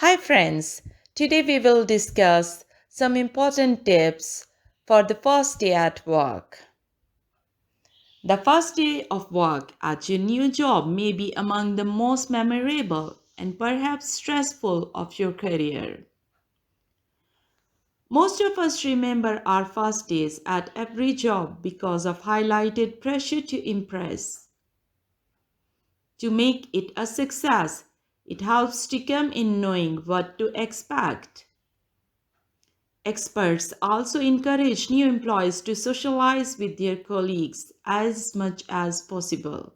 Hi, friends. Today we will discuss some important tips for the first day at work. The first day of work at your new job may be among the most memorable and perhaps stressful of your career. Most of us remember our first days at every job because of highlighted pressure to impress. To make it a success, it helps to come in knowing what to expect. Experts also encourage new employees to socialize with their colleagues as much as possible.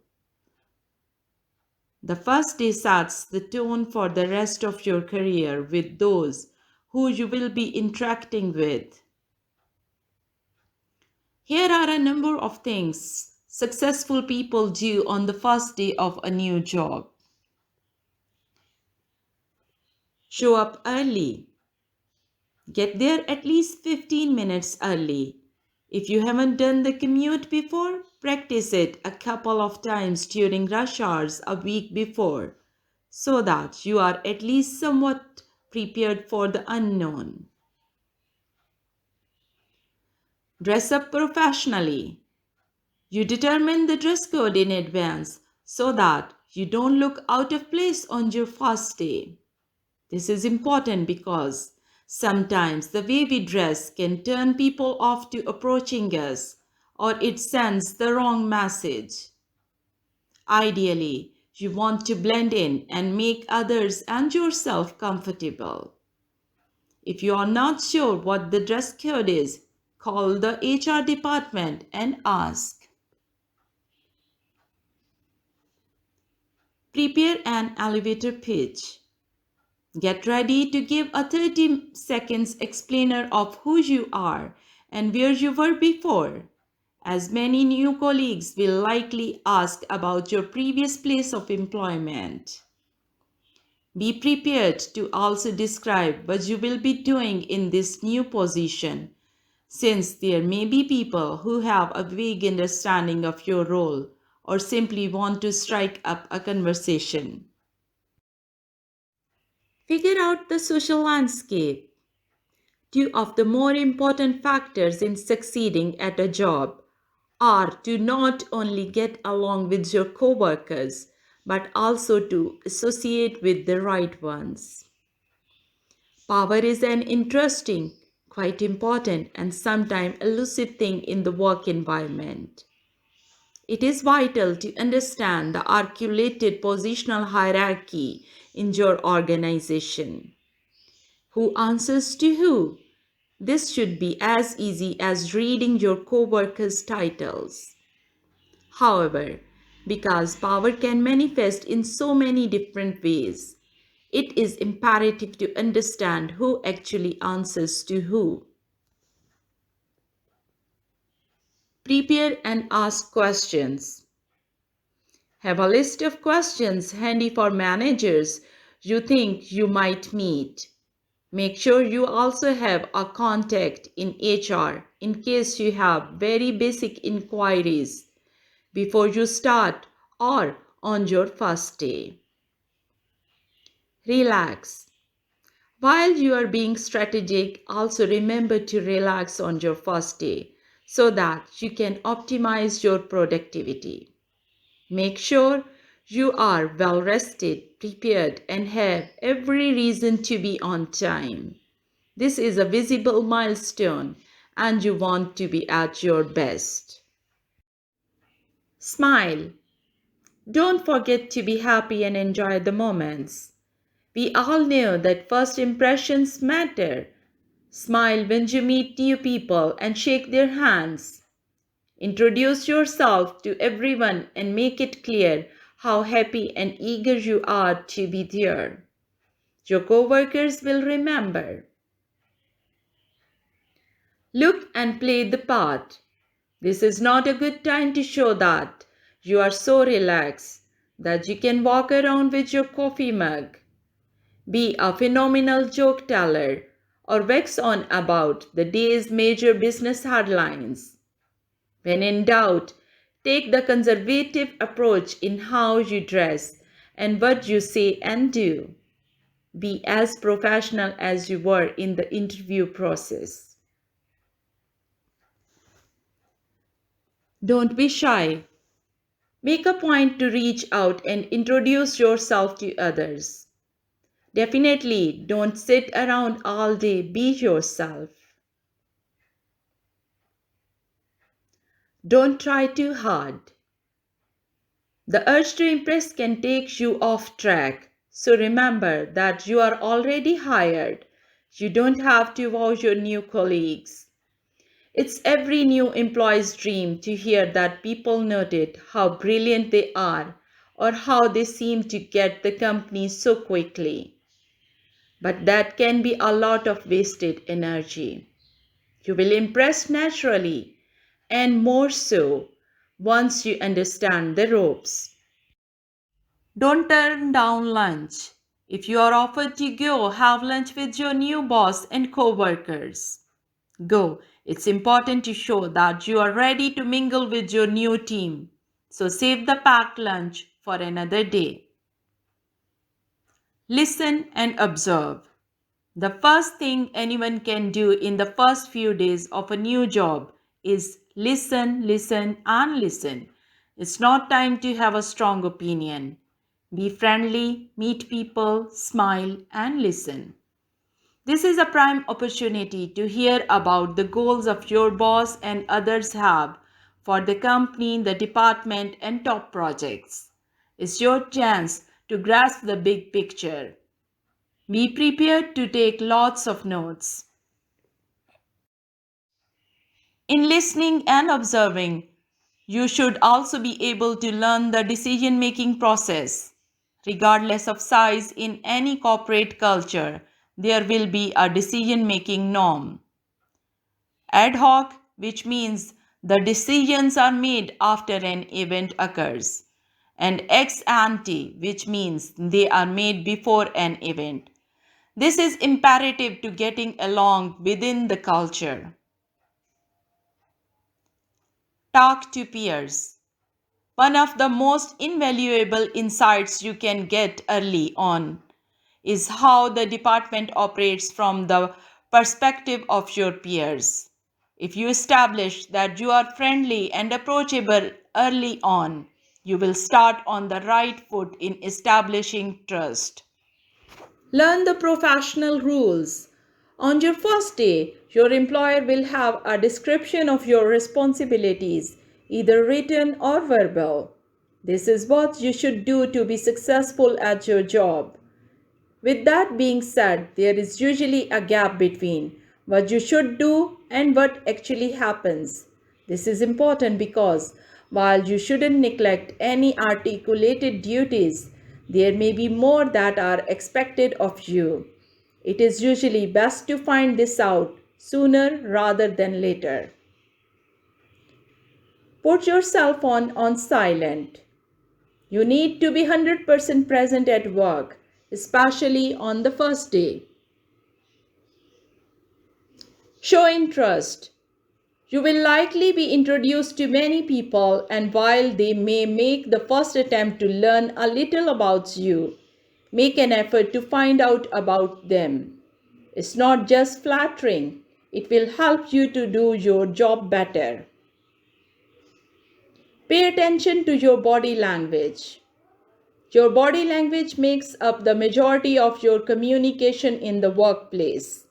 The first day sets the tone for the rest of your career with those who you will be interacting with. Here are a number of things successful people do on the first day of a new job. Show up early. Get there at least 15 minutes early. If you haven't done the commute before, practice it a couple of times during rush hours a week before so that you are at least somewhat prepared for the unknown. Dress up professionally. You determine the dress code in advance so that you don't look out of place on your first day. This is important because sometimes the way we dress can turn people off to approaching us or it sends the wrong message. Ideally, you want to blend in and make others and yourself comfortable. If you are not sure what the dress code is, call the HR department and ask. Prepare an elevator pitch. Get ready to give a 30 seconds explainer of who you are and where you were before, as many new colleagues will likely ask about your previous place of employment. Be prepared to also describe what you will be doing in this new position, since there may be people who have a vague understanding of your role or simply want to strike up a conversation. Figure out the social landscape. Two of the more important factors in succeeding at a job are to not only get along with your coworkers, but also to associate with the right ones. Power is an interesting, quite important, and sometimes elusive thing in the work environment. It is vital to understand the articulated positional hierarchy in your organization. Who answers to who? This should be as easy as reading your coworkers' titles. However, because power can manifest in so many different ways, it is imperative to understand who actually answers to who. Prepare and ask questions. Have a list of questions handy for managers you think you might meet. Make sure you also have a contact in HR in case you have very basic inquiries before you start or on your first day. Relax. While you are being strategic, also remember to relax on your first day so that you can optimize your productivity. Make sure you are well rested, prepared, and have every reason to be on time. This is a visible milestone and you want to be at your best. Smile. Don't forget to be happy and enjoy the moments. We all know that first impressions matter. Smile when you meet new people and shake their hands. Introduce yourself to everyone and make it clear how happy and eager you are to be there. Your coworkers will remember. Look and play the part. This is not a good time to show that you are so relaxed that you can walk around with your coffee mug. Be a phenomenal joke teller or wax on about the day's major business headlines. When in doubt, take the conservative approach in how you dress and what you say and do. Be as professional as you were in the interview process. Don't be shy. Make a point to reach out and introduce yourself to others. Definitely don't sit around all day. Be yourself. Don't try too hard. The urge to impress can take you off track. So remember that you are already hired. You don't have to wow your new colleagues. It's every new employee's dream to hear that people noted how brilliant they are or how they seem to get the company so quickly. But that can be a lot of wasted energy. You will impress naturally and more so once you understand the ropes. Don't turn down lunch. If you are offered to go have lunch with your new boss and co-workers, go. It's important to show that you are ready to mingle with your new team. So save the packed lunch for another day. Listen and observe. The first thing anyone can do in the first few days of a new job is listen, listen, and listen. It's not time to have a strong opinion. Be friendly, meet people, smile, and listen. This is a prime opportunity to hear about the goals of your boss and others have for the company, the department, and top projects. It's your chance to grasp the big picture. Be prepared to take lots of notes. In listening and observing, you should also be able to learn the decision making process. Regardless of size in any corporate culture, there will be a decision making norm. Ad hoc, which means the decisions are made after an event occurs, and ex ante, which means they are made before an event. This is imperative to getting along within the culture. Talk to peers. One of the most invaluable insights you can get early on is how the department operates from the perspective of your peers. If you establish that you are friendly and approachable early on, you will start on the right foot in establishing trust. Learn the professional rules. On your first day, your employer will have a description of your responsibilities, either written or verbal. This is what you should do to be successful at your job. With that being said, there is usually a gap between what you should do and what actually happens. This is important because while you shouldn't neglect any articulated duties, there may be more that are expected of you. It is usually best to find this out sooner rather than later. Put your cell phone on silent. You need to be 100% present at work, especially on the first day. Show interest. You will likely be introduced to many people, and while they may make the first attempt to learn a little about you, make an effort to find out about them. It's not just flattering, it will help you to do your job better. Pay attention to your body language. Your body language makes up the majority of your communication in the workplace.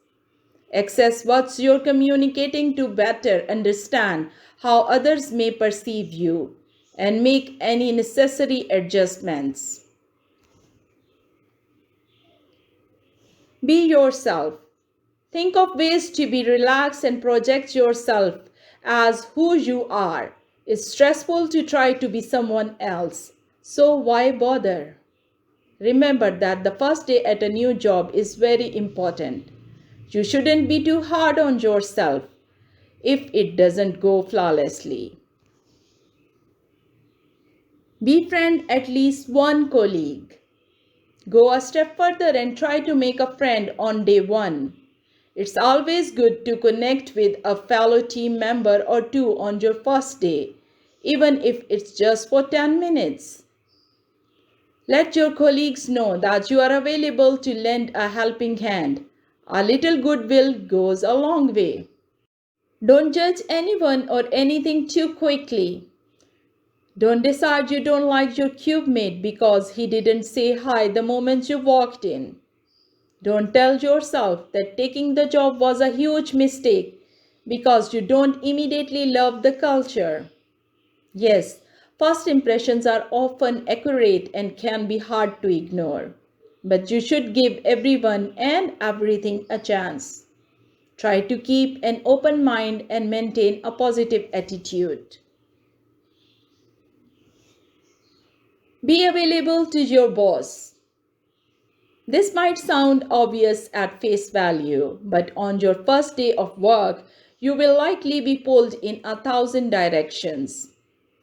Access what you're communicating to better understand how others may perceive you and make any necessary adjustments. Be yourself. Think of ways to be relaxed and project yourself as who you are. It's stressful to try to be someone else, so why bother? Remember that the first day at a new job is very important. You shouldn't be too hard on yourself if it doesn't go flawlessly. Befriend at least one colleague. Go a step further and try to make a friend on day one. It's always good to connect with a fellow team member or two on your first day, even if it's just for 10 minutes. Let your colleagues know that you are available to lend a helping hand. A little goodwill goes a long way. Don't judge anyone or anything too quickly. Don't decide you don't like your cube mate because he didn't say hi the moment you walked in. Don't tell yourself that taking the job was a huge mistake because you don't immediately love the culture. Yes, first impressions are often accurate and can be hard to ignore. But you should give everyone and everything a chance. Try to keep an open mind and maintain a positive attitude. Be available to your boss. This might sound obvious at face value, but on your first day of work, you will likely be pulled in 1,000 directions.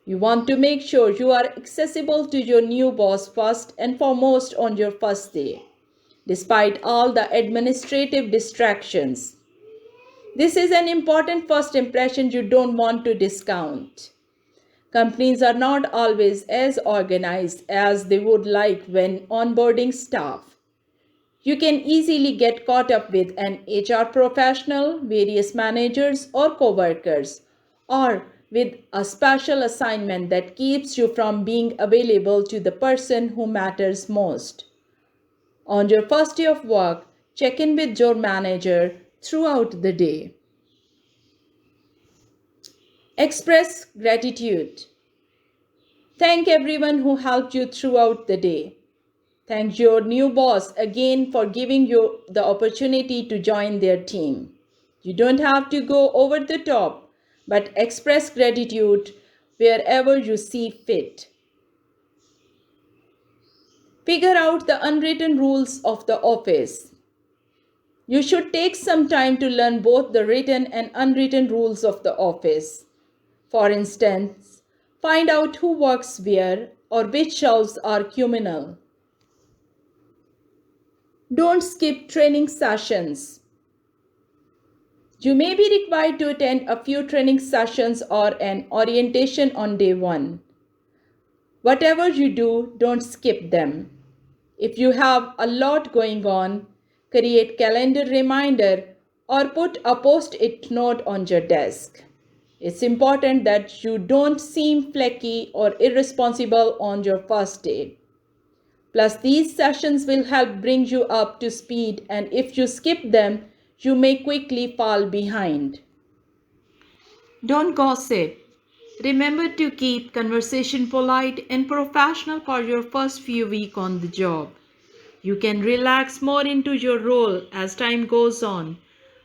You want to make sure you are accessible to your new boss first and foremost on your first day, despite all the administrative distractions. This is an important first impression you don't want to discount. Companies are not always as organized as they would like when onboarding staff. You can easily get caught up with an HR professional, various managers or coworkers, or with a special assignment that keeps you from being available to the person who matters most. On your first day of work, check in with your manager throughout the day. Express gratitude. Thank everyone who helped you throughout the day. Thank your new boss again for giving you the opportunity to join their team. You don't have to go over the top, but express gratitude wherever you see fit. Figure out the unwritten rules of the office. You should take some time to learn both the written and unwritten rules of the office. For instance, find out who works where or which shelves are communal. Don't skip training sessions. You may be required to attend a few training sessions or an orientation on day one. Whatever you do, don't skip them. If you have a lot going on, create calendar reminder or put a post-it note on your desk. It's important that you don't seem flaky or irresponsible on your first day. Plus, these sessions will help bring you up to speed, and if you skip them, you may quickly fall behind. Don't gossip. Remember to keep conversation polite and professional for your first few weeks on the job. You can relax more into your role as time goes on,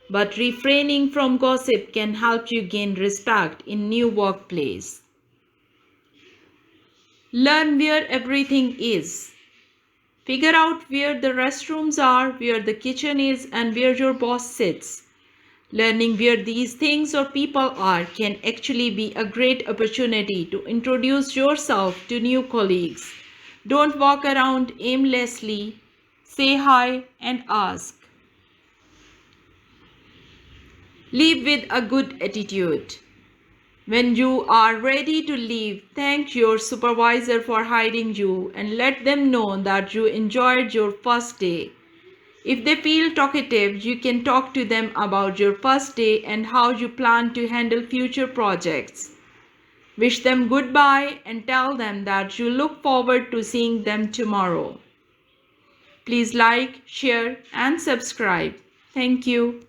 but refraining from gossip can help you gain respect in new workplace. Learn where everything is. Figure out where the restrooms are, where the kitchen is, and where your boss sits. Learning where these things or people are can actually be a great opportunity to introduce yourself to new colleagues. Don't walk around aimlessly. Say hi and ask. Leave with a good attitude. When you are ready to leave, thank your supervisor for hiring you and let them know that you enjoyed your first day. If they feel talkative, you can talk to them about your first day and how you plan to handle future projects. Wish them goodbye and tell them that you look forward to seeing them tomorrow. Please like, share, and subscribe. Thank you.